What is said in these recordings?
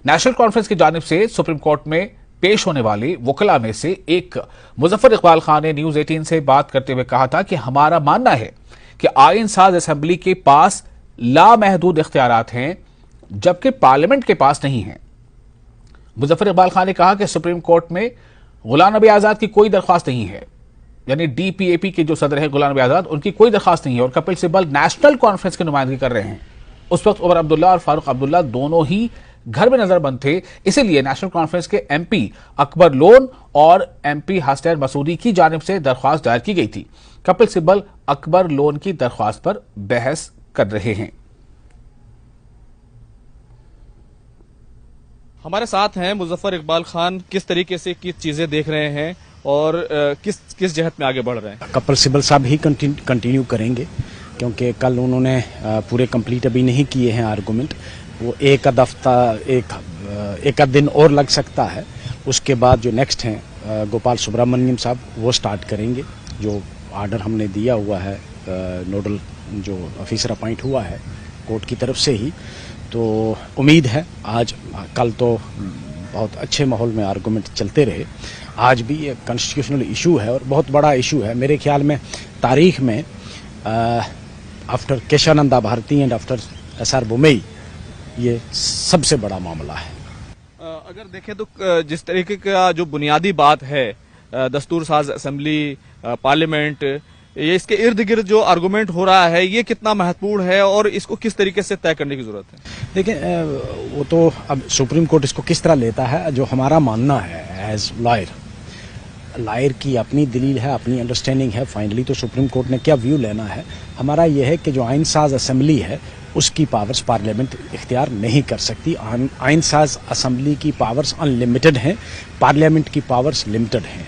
National conference की जानिब से सुप्रीम कोर्ट में पेश होने वाली वकला में से एक मुजफ्फर इकबाल खान ने न्यूज 18 से बात करते हुए कहा था कि हमारा मानना है कि आईन साज असेंबली के पास लामहदूद इख्तियारात हैं जबकि पार्लियामेंट के पास नहीं है। मुजफ्फर इकबाल खान ने कहा कि सुप्रीम कोर्ट में गुलाम नबी आजाद की कोई दरख्वास्त नहीं है, यानी डीपीएपी के जो सदर है गुलाम नबी आजाद, उनकी कोई दरख्वास्त नहीं है और कपिल सिब्बल नेशनल कॉन्फ्रेंस की नुमाइंदगी कर रहे हैं। उस वक्त उमर अब्दुल्ला और फारूक अब्दुल्ला दोनों ही घर में नजरबंद थे, इसीलिए नेशनल कॉन्फ्रेंस के एमपी अकबर लोन और एमपी हसनैन मसूदी की जानिब से दरख्वास्त दायर की गई थी। कपिल सिब्बल अकबर लोन की दरख्वास्त पर बहस कर रहे हैं। हमारे साथ हैं मुजफ्फर इकबाल खान, किस तरीके से किस चीजें देख रहे हैं और किस जहत में आगे बढ़ रहे हैं? कपिल सिब्बल साहब ही कंटिन्यू करेंगे क्योंकि कल उन्होंने पूरे कंप्लीट अभी नहीं किए हैं आर्गूमेंट। वो एक आध दिन और लग सकता है। उसके बाद जो नेक्स्ट हैं गोपाल सुब्रमण्यम साहब वो स्टार्ट करेंगे। जो आर्डर हमने दिया हुआ है, नोडल जो ऑफिसर अपॉइंट हुआ है कोर्ट की तरफ से ही, तो उम्मीद है आज कल तो बहुत अच्छे माहौल में आर्गूमेंट चलते रहे। आज भी ये कॉन्स्टिट्यूशनल इशू है और बहुत बड़ा इशू है। मेरे ख्याल में तारीख में after Kesavananda Bharati and after S R Bommai ये सबसे बड़ा मामला है। अगर देखें तो जिस तरीके का जो बुनियादी बात है दस्तूर साज असेंबली, पार्लियामेंट, ये इसके इर्द गिर्द जो आर्गूमेंट हो रहा है ये कितना महत्वपूर्ण है और इसको किस तरीके से तय करने की जरूरत है? देखिए वो तो अब सुप्रीम कोर्ट इसको किस तरह लेता है। जो हमारा मानना है एज लॉयर की अपनी दलील है, अपनी अंडरस्टैंडिंग है। फाइनली तो सुप्रीम कोर्ट ने क्या व्यू लेना है, हमारा यह है कि जो आइन साज असेंबली है उसकी पावर्स पार्लियामेंट इख्तियार नहीं कर सकती। आइन साज असेंबली की पावर्स अनलिमिटेड हैं, पार्लियामेंट की पावर्स लिमिटेड हैं।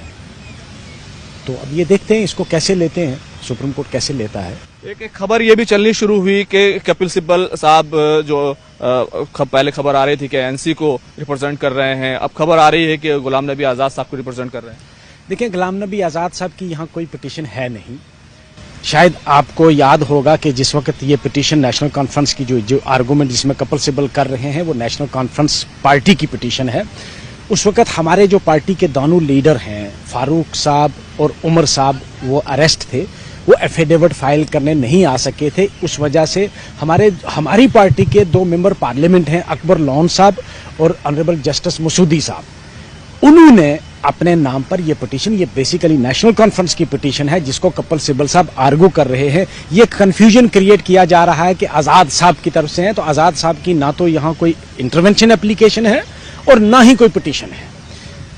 तो अब ये देखते हैं इसको कैसे लेते हैं, सुप्रीम कोर्ट कैसे लेता है। एक खबर ये भी चलनी शुरू हुई कि कपिल सिब्बल साहब जो पहले खबर आ रही थी कि एनसी को रिप्रेजेंट कर रहे हैं, अब खबर आ रही है कि गुलाम नबी आजाद साहब को रिप्रेजेंट कर रहे हैं। देखिए गुलाम नबी आजाद साहब की यहाँ कोई पिटीशन है नहीं। शायद आपको याद होगा कि जिस वक्त ये पिटीशन नेशनल कॉन्फ्रेंस की जो आर्गूमेंट जिसमें कपिल सिब्बल कर रहे हैं वो नेशनल कॉन्फ्रेंस पार्टी की पिटीशन है। उस वक्त हमारे जो पार्टी के दोनों लीडर हैं फारूक साहब और उमर साहब वो अरेस्ट थे, वो एफिडेविट फाइल करने नहीं आ सके थे। उस वजह से हमारी पार्टी के 2 मेंबर पार्लियामेंट हैं अकबर लोन साहब और ऑनरेबल जस्टिस मसूदी साहब, उन्होंने अपने नाम पर ये पिटीशन, ये बेसिकली नेशनल कॉन्फ्रेंस की पिटीशन है जिसको कपिल सिब्बल साहब आर्गू कर रहे हैं। ये कंफ्यूजन क्रिएट किया जा रहा है कि आजाद साहब की तरफ से है, तो आजाद साहब की ना तो यहाँ कोई इंटरवेंशन एप्लीकेशन है और ना ही कोई पिटीशन है।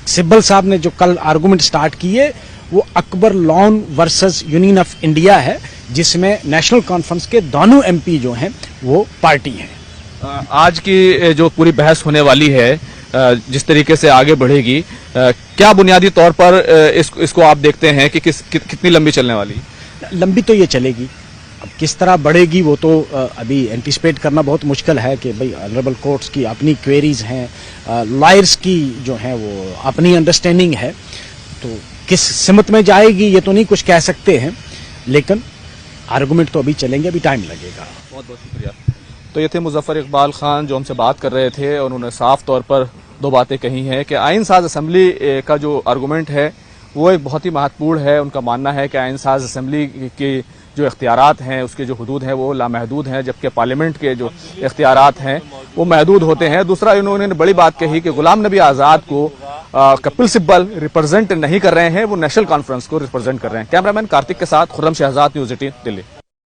सिब्बल साहब ने जो कल आर्गूमेंट स्टार्ट किए वो Akbar lawn versus union of India है जिसमें नेशनल कॉन्फ्रेंस के दोनों एमपी जो हैं वो पार्टी हैं। आज की जो पूरी बहस होने वाली है जिस तरीके से आगे बढ़ेगी, क्या बुनियादी तौर पर इसको आप देखते हैं कि कितनी लंबी चलने वाली? लंबी तो ये चलेगी, अब किस तरह बढ़ेगी वो तो अभी एंटिसिपेट करना बहुत मुश्किल है कि भाई ऑनरेबल कोर्ट्स की अपनी क्वेरीज हैं, लॉयर्स की जो हैं वो अपनी अंडरस्टैंडिंग है, तो किस सिमत में जाएगी ये तो नहीं कुछ कह सकते हैं, लेकिन आर्गूमेंट तो अभी चलेंगे, अभी टाइम लगेगा। बहुत बहुत शुक्रिया। तो ये थे मुजफ्फर इकबाल खान जो हमसे बात कर रहे थे और उन्होंने साफ तौर पर 2 बातें कही हैं कि आइन साज असेंबली का जो आर्गूमेंट है वो एक बहुत ही महत्वपूर्ण है। उनका मानना है कि आइन साज असेंबली के जो इख्तियारात हैं उसके जो हदूद हैं वो लामहदूद हैं, जबकि पार्लियामेंट के जो इख्तियारात हैं वो महदूद होते हैं। दूसरा इन्होंने बड़ी बात कही कि गुलाम नबी आजाद को कपिल सिब्बल रिप्रेजेंट नहीं कर रहे हैं, वो नेशनल कॉन्फ्रेंस को रिप्रेजेंट कर रहे हैं। कैमरामैन कार्तिक के साथ खुर्रम शहजाद, न्यूज़ 18 दिल्ली।